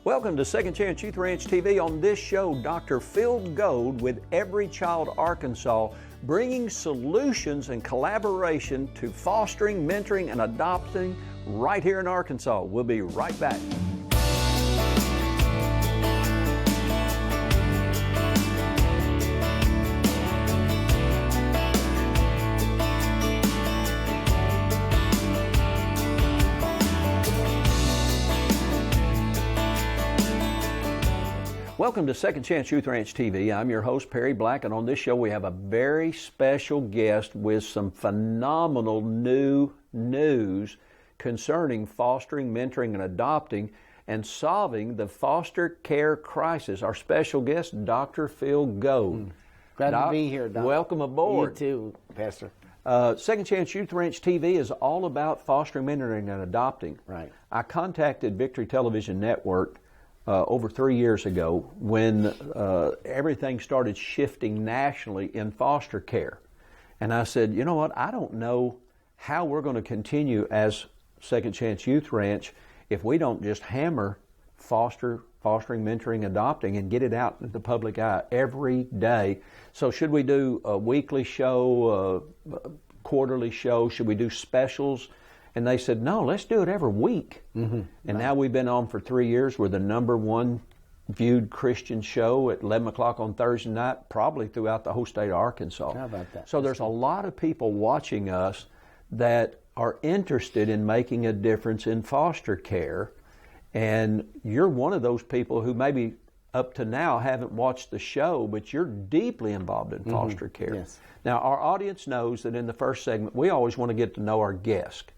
Welcome to Second Chance Youth Ranch TV. On this show, Dr. Phil Gold with Every Child Arkansas, bringing solutions and collaboration to fostering, mentoring, and adopting right here in Arkansas. We'll be right back. Welcome to Second Chance Youth Ranch TV. I'm your host, Perry Black, and on this show we have a very special guest with some phenomenal new news concerning fostering, mentoring, and adopting and solving the foster care crisis. Our special guest, Dr. Phil Gold. Glad to be here, Doc. Welcome aboard. You too, Pastor. Second Chance Youth Ranch TV is all about fostering, mentoring, and adopting. Right. I contacted Victory Television Network over 3 years ago when everything started shifting nationally in foster care. And I said, you know what, I don't know how we're going to continue as Second Chance Youth Ranch if we don't just hammer fostering, mentoring, adopting and get it out in the public eye every day. So should we do a weekly show, a quarterly show? Should we do specials? And they said, no, let's do it every week. Mm-hmm. And now we've been on for 3 years. We're the #1 viewed Christian show at 11 o'clock on Thursday night, probably throughout the whole state of Arkansas. How about that? So there's a lot of people watching us that are interested in making a difference in foster care. And you're one of those people who maybe up to now haven't watched the show, but you're deeply involved in foster care. Yes. Now, our audience knows that in the first segment, we always want to get to know our guest.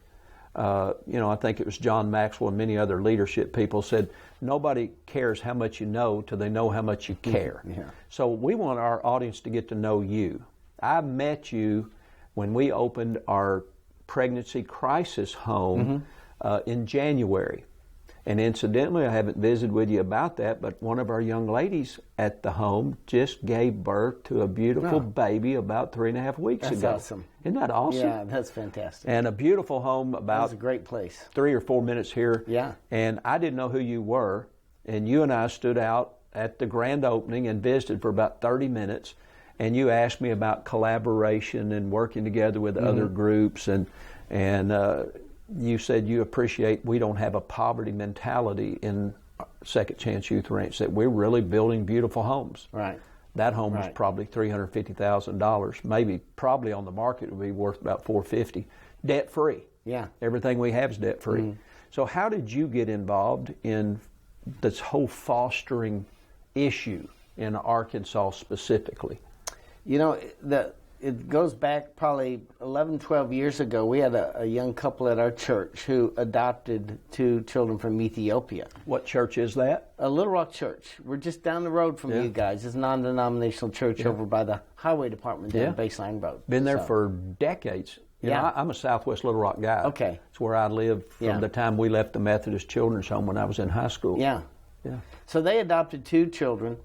I think it was John Maxwell and many other leadership people said, nobody cares how much you know till they know how much you care. Yeah. So we want our audience to get to know you. I met you when we opened our pregnancy crisis home in January. And incidentally, I haven't visited with you about that, but one of our young ladies at the home just gave birth to a beautiful baby about 3.5 weeks ago. That's awesome. Isn't that awesome? Yeah, that's fantastic. And a beautiful home about It's a great place. 3 or 4 minutes here. Yeah. And I didn't know who you were, and you and I stood out at the grand opening and visited for about 30 minutes, and you asked me about collaboration and working together with other groups, and you said you appreciate we don't have a poverty mentality in Second Chance Youth Ranch, that we're really building beautiful homes. Right. That home was probably $350,000. Probably on the market would be worth about $450,000. Debt free. Yeah. Everything we have is debt free. So how did you get involved in this whole fostering issue in Arkansas specifically? You know, it goes back probably 11, 12 years ago. We had a young couple at our church who adopted 2 children from Ethiopia. What church is that? A Little Rock Church. We're just down the road from you guys. It's a non-denominational church over by the highway department down Baseline Road. Been there for decades. You know, I'm a Southwest Little Rock guy. Okay. It's where I lived from the time we left the Methodist Children's Home when I was in high school. Yeah. So they adopted 2 children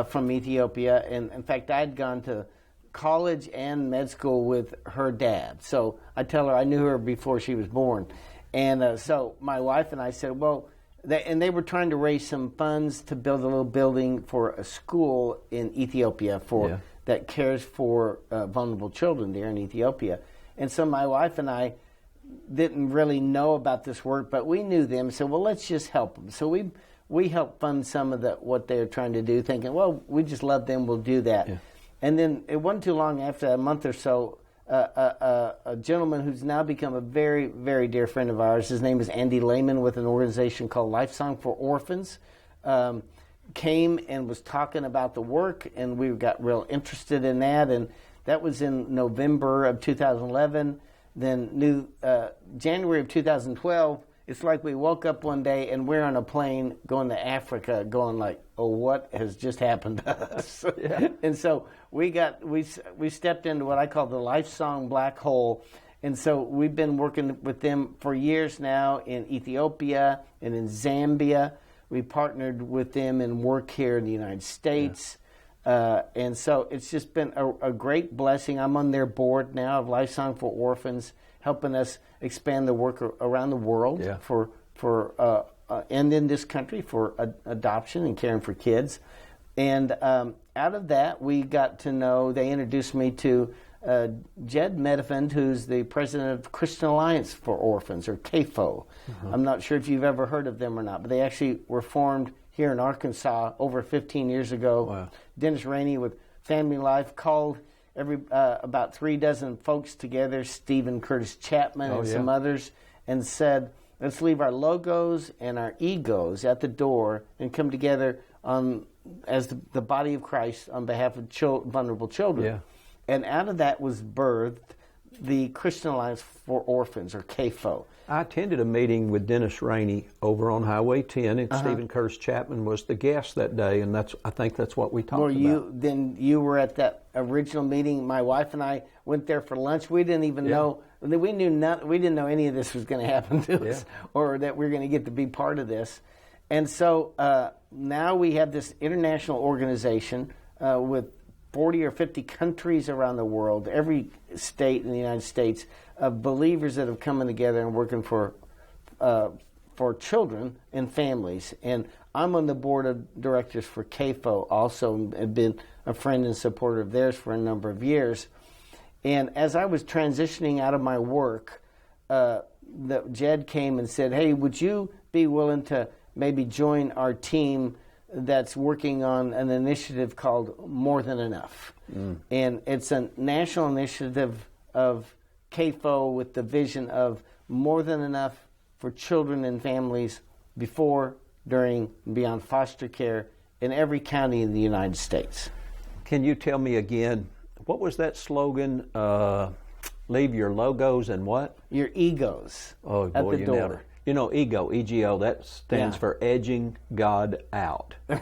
from Ethiopia. And in fact, I'd gone to college and med school with her dad. So I tell her I knew her before she was born. And so my wife and I said, well, they were trying to raise some funds to build a little building for a school in Ethiopia that cares for vulnerable children there in Ethiopia. And so my wife and I didn't really know about this work, but we knew them. So, well, let's just help them. So we helped fund some of what they're trying to do, thinking, well, we just love them, we'll do that. Yeah. And then it wasn't too long after, a month or so, a gentleman who's now become a very, very dear friend of ours, his name is Andy Lehman with an organization called Lifesong for Orphans, came and was talking about the work, and we got real interested in that, and that was in November of 2011. Then January of 2012, it's like we woke up one day and we're on a plane going to Africa, going like, oh, what has just happened to us? And so we stepped into what I call the Lifesong black hole. And so we've been working with them for years now in Ethiopia and in Zambia. We partnered with them in work here in the United States. And so it's just been a great blessing. I'm on their board now of Lifesong for Orphans, helping us expand the work around the world for and in this country for adoption and caring for kids. And out of that, we got to know, they introduced me to Jed Medevin, who's the president of Christian Alliance for Orphans, or CAFO. I'm not sure if you've ever heard of them or not, but they actually were formed here in Arkansas over 15 years ago. Wow. Dennis Rainey with Family Life called about 36 folks together, Stephen Curtis Chapman and some others, and said, let's leave our logos and our egos at the door and come together as the body of Christ on behalf of vulnerable children. Yeah. And out of that was birthed the Christian Alliance for Orphans, or CAFO. I attended a meeting with Dennis Rainey over on Highway 10, and Stephen Curtis Chapman was the guest that day, and I think that's what we talked about. Then you were at that original meeting. My wife and I went there for lunch. We didn't even know. We didn't know any of this was going to happen to us, or that we were going to get to be part of this. And so now we have this international organization with 40 or 50 countries around the world, every state in the United States, of believers that have come together and working for children and families. And I'm on the board of directors for CAFO also, and have been a friend and supporter of theirs for a number of years. And as I was transitioning out of my work, Jed came and said, hey, would you be willing to maybe join our team that's working on an initiative called More Than Enough? And it's a national initiative of CAFO with the vision of more than enough for children and families before, during, and beyond foster care in every county in the United States. Can you tell me again, what was that slogan? Leave your logos and what? Your egos at the door. Nailed it. You know, ego, EGO, that stands for edging God out. I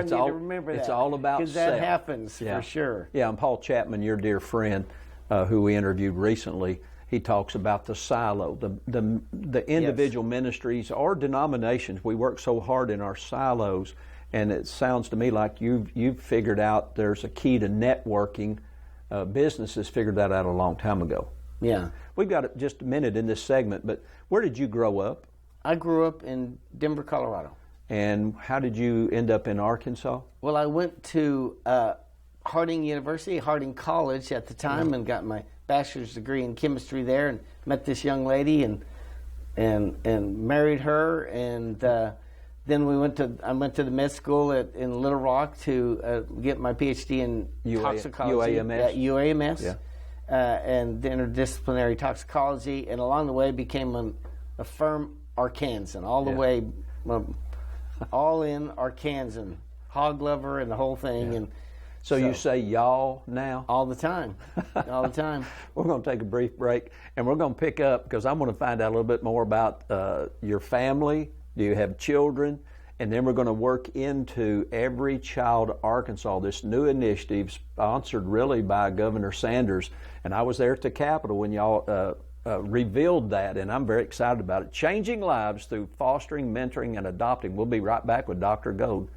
need to remember that. It's all about because self. That happens for sure. Yeah, and Paul Chapman, your dear friend, who we interviewed recently, he talks about the silo, the individual ministries or denominations. We work so hard in our silos, and it sounds to me like you've figured out there's a key to networking. Businesses figured that out a long time ago. Yeah. We've got just a minute in this segment, but where did you grow up? I grew up in Denver, Colorado. And how did you end up in Arkansas? Well, I went to Harding University, Harding College at the time, and got my bachelor's degree in chemistry there, and met this young lady and married her, and then I went to the med school in Little Rock to get my PhD in toxicology. UAMS? At UAMS. And interdisciplinary toxicology, and along the way became a firm Arkansan, all the way, all in Arkansan, hog lover and the whole thing. And so you say y'all now? All the time, all the time. We're going to take a brief break, and we're going to pick up because I'm going to find out a little bit more about your family. Do you have children? And then we're going to work into Every Child Arkansas, this new initiative sponsored really by Governor Sanders. And I was there at the Capitol when y'all revealed that, and I'm very excited about it. Changing lives through fostering, mentoring, and adopting. We'll be right back with Dr. Gold.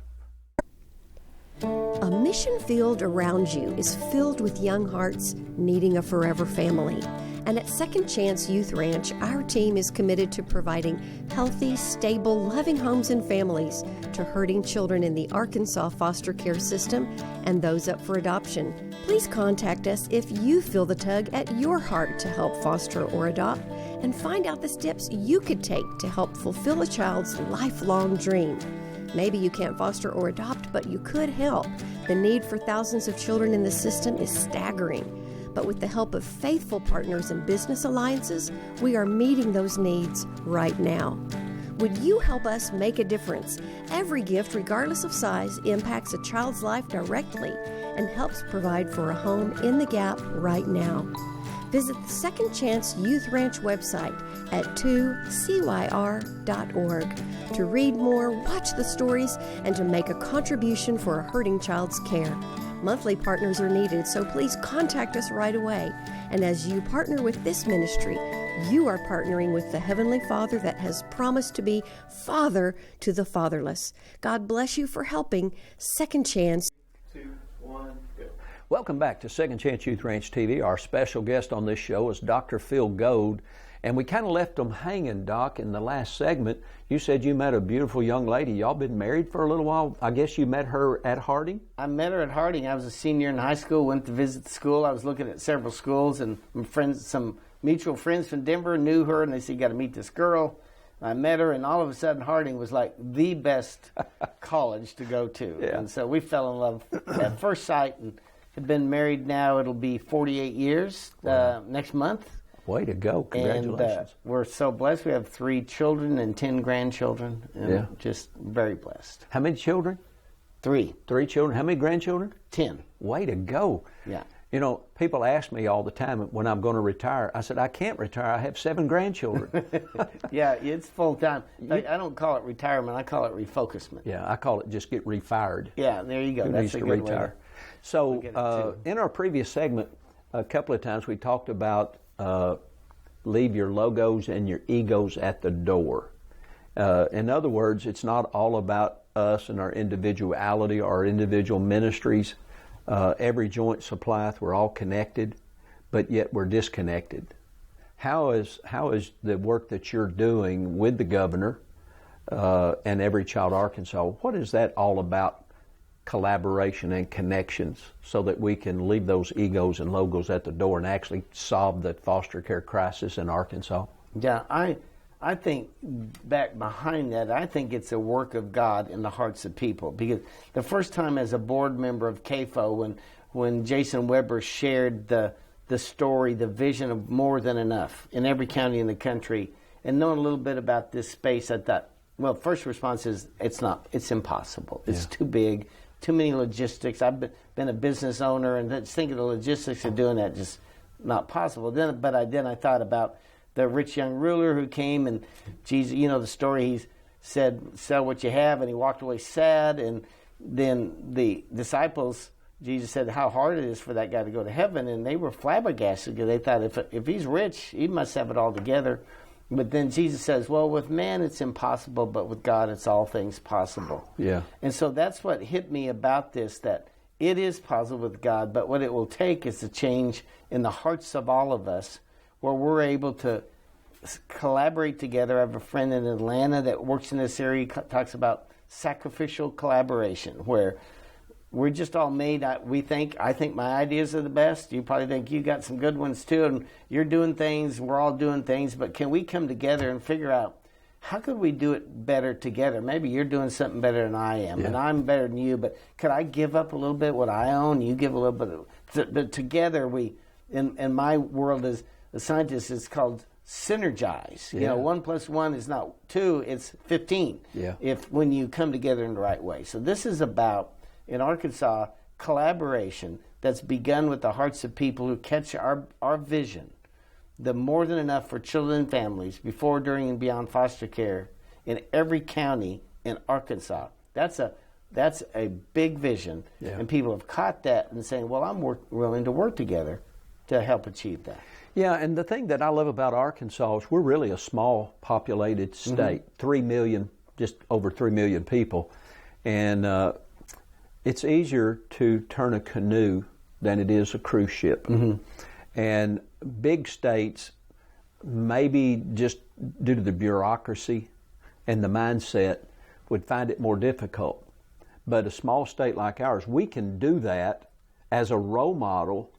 A mission field around you is filled with young hearts needing a forever family. And at Second Chance Youth Ranch, our team is committed to providing healthy, stable, loving homes and families to hurting children in the Arkansas foster care system and those up for adoption. Please contact us if you feel the tug at your heart to help foster or adopt, and find out the steps you could take to help fulfill a child's lifelong dream. Maybe you can't foster or adopt, but you could help. The need for thousands of children in the system is staggering. But with the help of faithful partners and business alliances, we are meeting those needs right now. Would you help us make a difference? Every gift, regardless of size, impacts a child's life directly and helps provide for a home in the gap right now. Visit the Second Chance Youth Ranch website at 2CYR.org to read more, watch the stories, and to make a contribution for a hurting child's care. Monthly partners are needed, so please contact us right away. And as you partner with this ministry, you are partnering with the Heavenly Father that has promised to be Father to the fatherless. God bless you for helping Second Chance. 2, 1, go. Welcome back to Second Chance Youth Ranch TV. Our special guest on this show is Dr. Phil Gold, And we kind of left them hanging, Doc, in the last segment. You said you met a beautiful young lady. Y'all been married for a little while. I guess you met her at Harding? I met her at Harding. I was a senior in high school, went to visit the school. I was looking at several schools, and some mutual friends from Denver knew her, and they said, you got to meet this girl. And I met her, and all of a sudden Harding was like the best college to go to. Yeah. And so we fell in love at first sight and have been married now. It'll be 48 years next month. Way to go. Congratulations. And we're so blessed. We have 3 children and 10 grandchildren. And just very blessed. How many children? 3. 3 children. How many grandchildren? 10. Way to go. Yeah. You know, people ask me all the time when I'm going to retire. I said, I can't retire. I have 7 grandchildren. Yeah, it's full time. I don't call it retirement. I call it refocusment. Yeah, I call it just get refired. Yeah, there you go. Who That's needs a to good retire. way. So in our previous segment, a couple of times we talked about leave your logos and your egos at the door. In other words, it's not all about us and our individuality or our individual ministries. Every joint supplieth, we're all connected, but yet we're disconnected. How is the work that you're doing with the governor and Every Child Arkansas, what is that all about? Collaboration and connections so that we can leave those egos and logos at the door and actually solve the foster care crisis in Arkansas? Yeah, I think back behind that, I think it's a work of God in the hearts of people. Because the first time as a board member of CAFO, when Jason Weber shared the story, the vision of more than enough in every county in the country, and knowing a little bit about this space, I thought, well, first response is it's impossible. It's too big, too many logistics. I've been a business owner, and just thinking the logistics of doing that just not possible. Then I thought about the rich young ruler who came, and Jesus, you know the story, he said, sell what you have, and he walked away sad. And then the disciples, Jesus said how hard it is for that guy to go to heaven, and they were flabbergasted because they thought if he's rich, he must have it all together. But then Jesus says, well, with man it's impossible, but with God it's all things possible. Yeah. And so that's what hit me about this, that it is possible with God, but what it will take is a change in the hearts of all of us where we're able to collaborate together. I have a friend in Atlanta that works in this area, talks about sacrificial collaboration, where we're just all made, I think my ideas are the best. You probably think you got some good ones too, and you're doing things, we're all doing things, but can we come together and figure out how could we do it better together? Maybe you're doing something better than I am, and I'm better than you, but could I give up a little bit what I own, you give a little bit, but together we, in my world as a scientist, it's called synergize. You know, 1 + 1 is not 2, it's 15. Yeah. When you come together in the right way. So this is about, in Arkansas, collaboration that's begun with the hearts of people who catch our vision, the more than enough for children and families before, during, and beyond foster care in every county in Arkansas. That's a big vision, and people have caught that and saying, well, I'm willing to work together to help achieve that. Yeah, and the thing that I love about Arkansas is we're really a small populated state, 3 million, just over 3 million people, and it's easier to turn a canoe than it is a cruise ship. And big states, maybe just due to the bureaucracy and the mindset, would find it more difficult. But a small state like ours, we can do that as a role model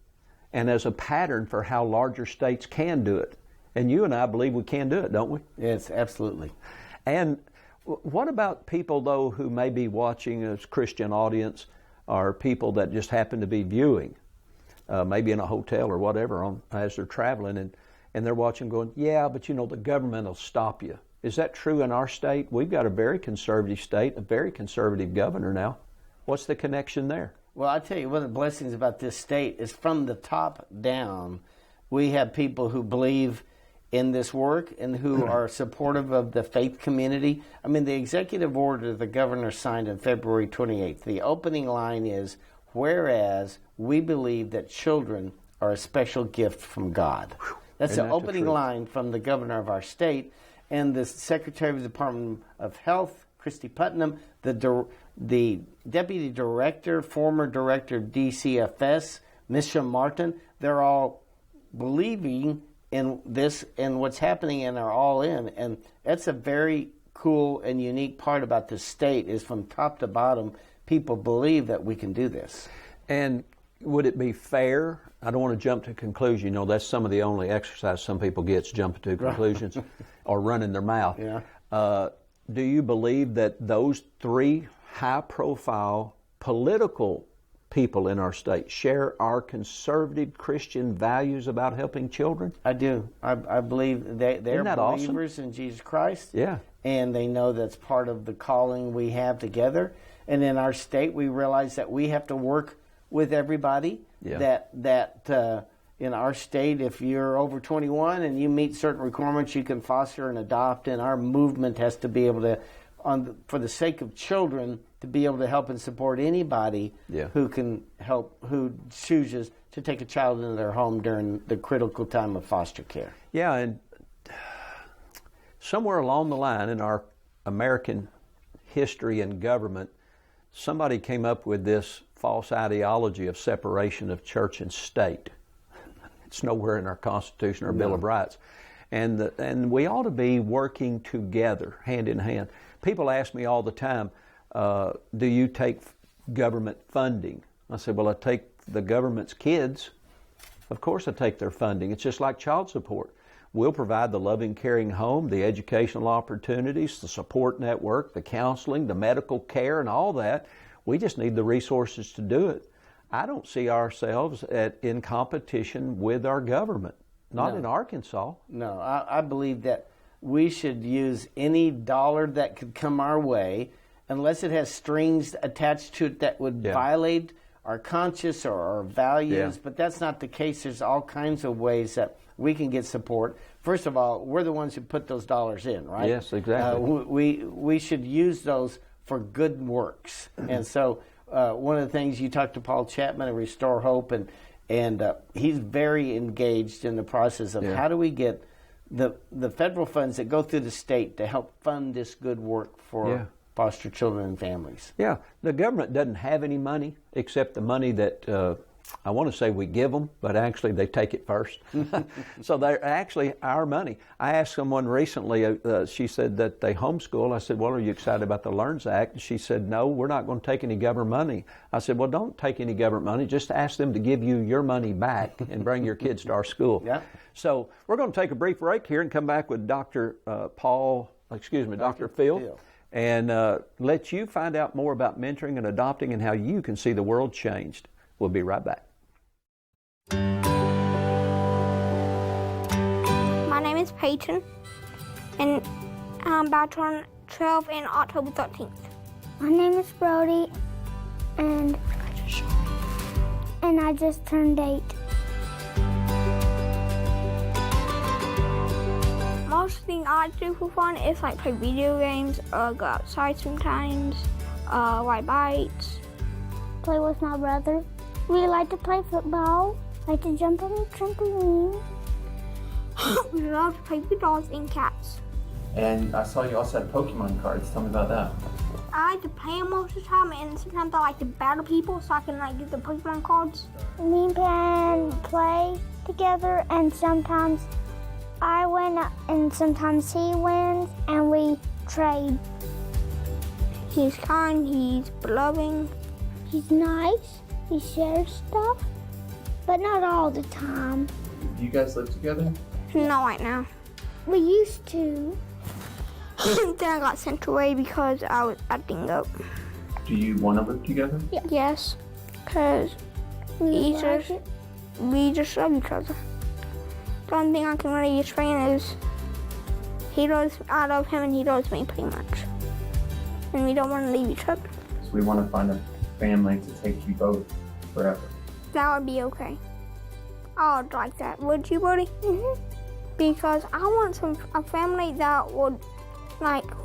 and as a pattern for how larger states can do it. And you and I believe we can do it, don't we? Yes, absolutely. And what about people, though, who may be watching as Christian audience, or people that just happen to be viewing, maybe in a hotel or whatever as they're traveling, and they're watching going, yeah, but you know, the government will stop you. Is that true in our state? We've got a very conservative state, a very conservative governor now. What's the connection there? Well, I tell you, one of the blessings about this state is from the top down, we have people who believe in this work and who are supportive of the faith community. I mean, the executive order the governor signed on February 28th, the opening line is, whereas we believe that children are a special gift from God. That's the opening line from the governor of our state. And the Secretary of the Department of Health, Christy Putnam, the Deputy Director, former Director of DCFS, Misha Martin, they're all believing in this and what's happening in our All In. And that's a very cool and unique part about the state is from top to bottom, people believe that we can do this. And would it be fair? I don't want to jump to conclusion. You know, that's some of the only exercise some people get is jumping to conclusions or running their mouth. Yeah. Do you believe that those three high-profile political people in our state share our conservative Christian values about helping children? I do. I believe they're believers awesome? in Jesus Christ. Yeah. And they know that's part of the calling we have together. And in our state, we realize that we have to work with everybody. Yeah. That in our state, if you're over 21 and you meet certain requirements, you can foster and adopt. And our movement has to be able to, for the sake of children, to be able to help and support anybody who can help, who chooses to take a child into their home during the critical time of foster care. Yeah, and somewhere along the line in our American history and government, somebody came up with this false ideology of separation of church and state. It's nowhere in our Constitution or Bill of Rights. And we ought to be working together, hand in hand. People ask me all the time, do you take government funding? I said, well, I take the government's kids. Of course I take their funding. It's just like child support. We'll provide the loving, caring home, the educational opportunities, the support network, the counseling, the medical care, and all that. We just need the resources to do it. I don't see ourselves in competition with our government, not in Arkansas. No, I believe that we should use any dollar that could come our way, unless it has strings attached to it that would violate our conscience or our values. But that's not the case. There's all kinds of ways that we can get support. First of all, we're the ones who put those dollars in, right? Yes, exactly. We should use those for good works. And so one of the things, you talked to Paul Chapman at Restore Hope, and he's very engaged in the process of how do we get the federal funds that go through the state to help fund this good work for foster children and families. Yeah, the government doesn't have any money except the money that I want to say we give them, but actually they take it first. So they're actually our money. I asked someone recently, she said that they homeschool. I said, well, are you excited about the LEARNS Act? And she said, no, we're not going to take any government money. I said, well, don't take any government money. Just ask them to give you your money back and bring your kids to our school. Yeah. So we're going to take a brief break here and come back with Dr. Phil. And let you find out more about mentoring and adopting and how you can see the world changed. We'll be right back. My name is Peyton, and I'm about to turn 12 on October 13th. My name is Brody, and I just turned 8. Most things I like to do for fun is like play video games, go outside sometimes, ride bikes. Play with my brother. We like to play football, like to jump on the trampoline. We love to play with dogs and cats. And I saw you also had Pokemon cards. Tell me about that. I like to play them most of the time, and sometimes I like to battle people so I can like get the Pokemon cards. Me and Pan play together, and sometimes I win and sometimes he wins, and we trade. He's kind, he's loving. He's nice, he shares stuff, but not all the time. Do you guys live together? Not right now. We used to. Then I got sent away because I was acting up. Do you want to live together? Yes, because we just love each other. The only thing I can really explain is I love him and he loves me pretty much. And we don't want to leave each other. So we want to find a family to take you both forever. That would be okay. I would like that. Would you, Buddy? Mm-hmm. Because I want a family that would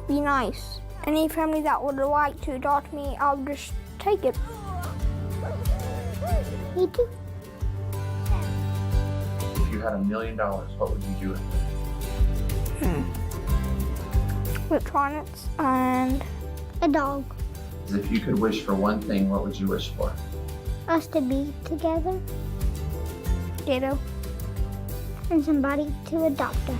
be nice. Any family that would like to adopt me, I'll just take it. Me too. If you had $1 million, what would you do with it? Electronics and a dog. If you could wish for one thing, what would you wish for? Us to be together. ditto. and somebody to adopt us.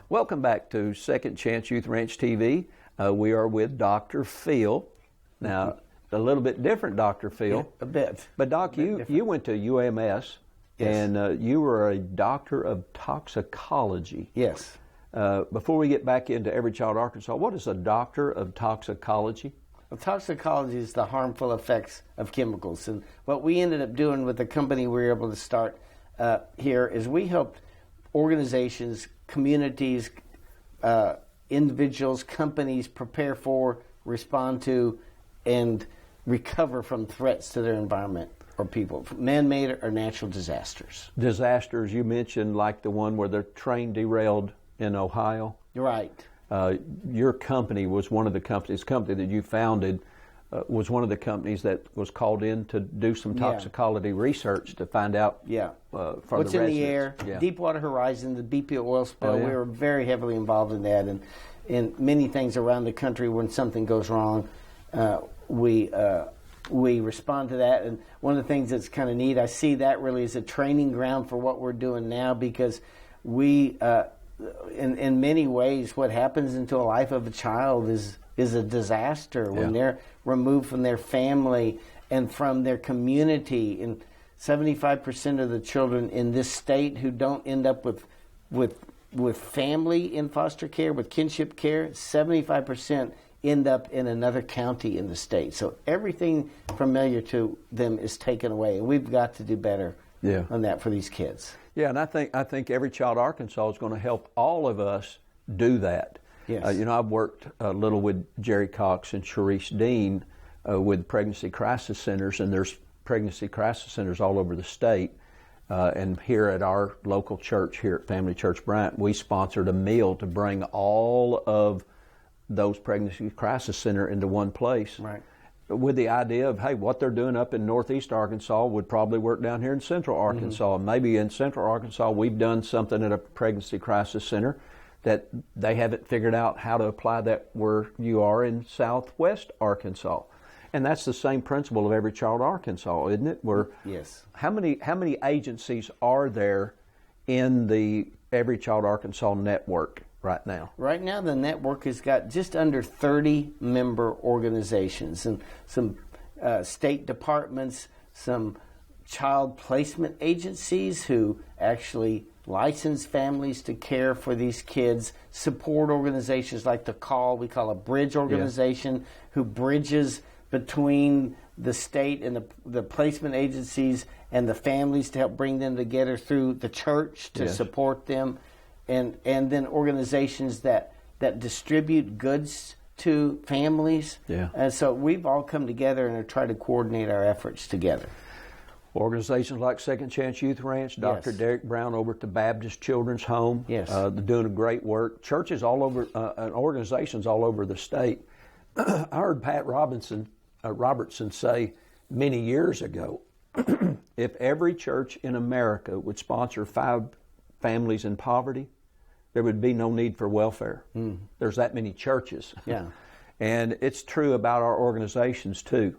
Welcome back to Second Chance Youth Ranch TV. We are with Dr. Phil. Now, a little bit different Dr. Phil. Yeah, a bit. But Doc, you went to UMS, Yes. and you were a doctor of toxicology. Yes. Before we get back into Every Child Arkansas, what is a doctor of toxicology? Well, toxicology is the harmful effects of chemicals. And what we ended up doing with the company we were able to start here is we helped organizations, communities, individuals, companies prepare for, respond to, and recover from threats to their environment or people, man-made or natural disasters. Disasters, you mentioned like the one where the train derailed in Ohio. You're right. Your company was one of the companies, company that you founded was one of the companies that was called in to do some toxicology research to find out for what's the in residents. the air. Yeah. Deepwater Horizon, the BP oil spill, Oh, yeah. we were very heavily involved in that, and in many things around the country when something goes wrong, we respond to that. And one of the things that's kind of neat, I see that really as a training ground for what we're doing now, because we in many ways, what happens into the life of a child is a disaster when they're removed from their family and from their community. And 75% of the children in this state who don't end up with family in foster care, with kinship care, 75% end up in another county in the state. So everything familiar to them is taken away, and we've got to do better on that for these kids. Yeah, and I think Every Child Arkansas is going to help all of us do that. Yes. I've worked a little with Jerry Cox and Sharice Dean with pregnancy crisis centers, and there's pregnancy crisis centers all over the state. And here at our local church, here at Family Church Bryant, we sponsored a meal to bring all of those pregnancy crisis center into one place. Right. With the idea of, hey, what they're doing up in northeast Arkansas would probably work down here in central Arkansas. And maybe in central Arkansas we've done something at a pregnancy crisis center that they haven't figured out how to apply that where you are in southwest Arkansas. And that's the same principle of Every Child Arkansas, isn't it? Yes. How many agencies are there in the Every Child Arkansas network right now? Right now, the network has got just under 30 member organizations and some state departments, some child placement agencies who actually license families to care for these kids, support organizations like the Call, we call a bridge organization, who bridges between the state and the placement agencies and the families to help bring them together through the church to support them. And then organizations that distribute goods to families. Yeah. And so we've all come together and are trying to coordinate our efforts together. Organizations like Second Chance Youth Ranch, Dr. Derek Brown over at the Baptist Children's Home. Yes. They're doing a great work. Churches all over, and organizations all over the state. I heard Pat Robertson say many years ago, if every church in America would sponsor 5 families in poverty, there would be no need for welfare. There's that many churches. Yeah. And it's true about our organizations too.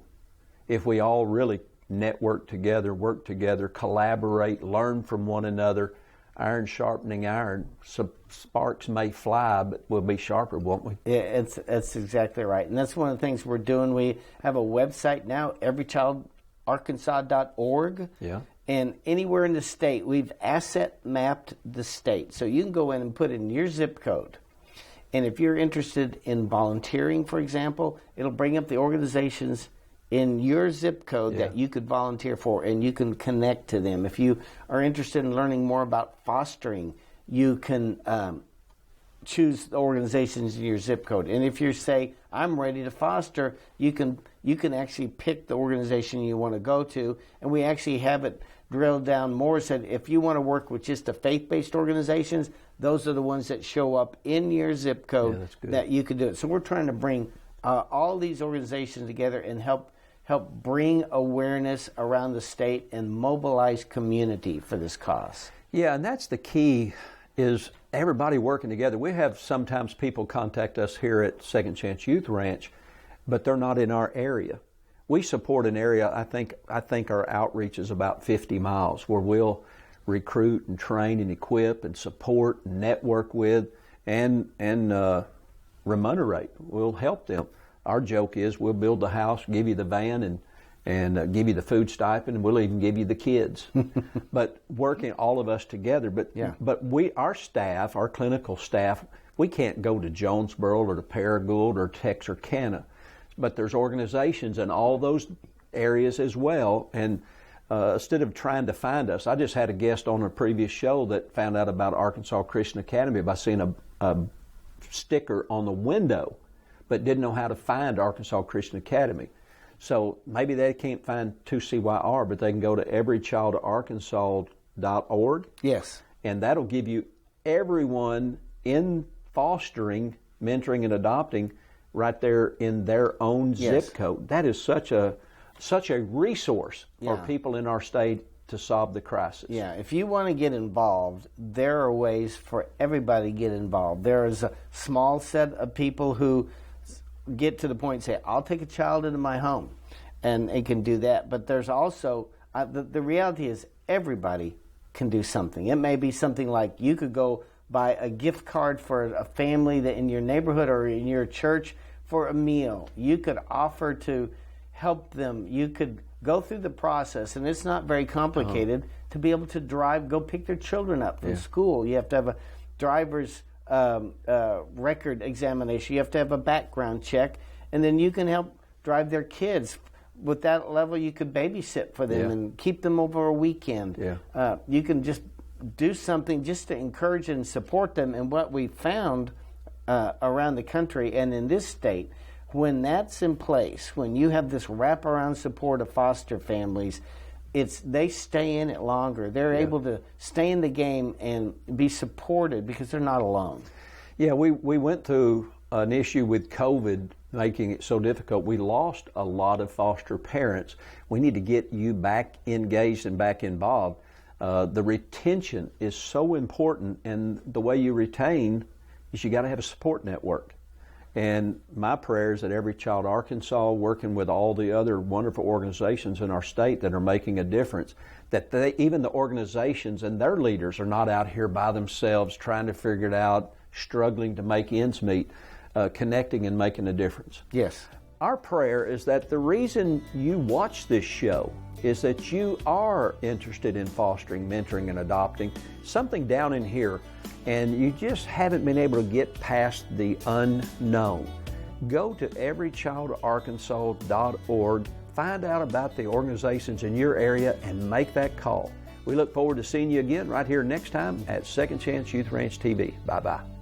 If we all really network together, work together, collaborate, learn from one another, iron sharpening iron, so sparks may fly, but we'll be sharper, won't we? Yeah, that's exactly right. And that's one of the things we're doing. We have a website now, everychildarkansas.org. Yeah. And anywhere in the state, we've asset mapped the state. So you can go in and put in your zip code. And if you're interested in volunteering, for example, it'll bring up the organizations in your zip code that you could volunteer for, and you can connect to them. If you are interested in learning more about fostering, you can choose the organizations in your zip code. And if you say, I'm ready to foster, you can actually pick the organization you want to go to. And we actually have it drilled down more, said if you want to work with just the faith-based organizations, those are the ones that show up in your zip code that you can do it. So we're trying to bring all these organizations together and help bring awareness around the state and mobilize community for this cause. Yeah, and that's the key, is everybody working together. We have sometimes people contact us here at Second Chance Youth Ranch, but they're not in our area. We support an area, I think our outreach is about 50 miles, where we'll recruit and train and equip and support and network with and remunerate. We'll help them. Our joke is we'll build the house, give you the van, and give you the food stipend, and we'll even give you the kids. But working all of us together. But our staff, our clinical staff, we can't go to Jonesboro or to Paragould or Texarkana. But there's organizations in all those areas as well. And instead of trying to find us, I just had a guest on a previous show that found out about Arkansas Christian Academy by seeing a sticker on the window, but didn't know how to find Arkansas Christian Academy. So maybe they can't find 2CYR, but they can go to everychildarkansas.org. Yes. And that'll give you everyone in fostering, mentoring, and adopting right there in their own zip code. That is such a resource for people in our state to solve the crisis. Yeah, if you want to get involved, there are ways for everybody to get involved. There is a small set of people who get to the point and say, I'll take a child into my home, and they can do that. But there's also, the reality is everybody can do something. It may be something like you could go buy a gift card for a family that in your neighborhood or in your church for a meal. You could offer to help them. You could go through the process, and it's not very complicated, to be able to drive, go pick their children up from school. You have to have a driver's record examination. You have to have a background check, and then you can help drive their kids. With that level, you could babysit for them and keep them over a weekend. You can just do something just to encourage and support them. And what we found around the country and in this state, when that's in place, when you have this wraparound support of foster families, they stay in it longer. They're able to stay in the game and be supported because they're not alone. Yeah, we went through an issue with COVID making it so difficult. We lost a lot of foster parents. We need to get you back engaged and back involved. The retention is so important, and the way you retain is you got to have a support network. And my prayer is that Every Child Arkansas, working with all the other wonderful organizations in our state that are making a difference, that even the organizations and their leaders are not out here by themselves trying to figure it out, struggling to make ends meet, connecting and making a difference. Yes. Our prayer is that the reason you watch this show is that you are interested in fostering, mentoring, and adopting something down in here, and you just haven't been able to get past the unknown. Go to everychildarkansas.org, find out about the organizations in your area, and make that call. We look forward to seeing you again right here next time at Second Chance Youth Ranch TV. Bye-bye.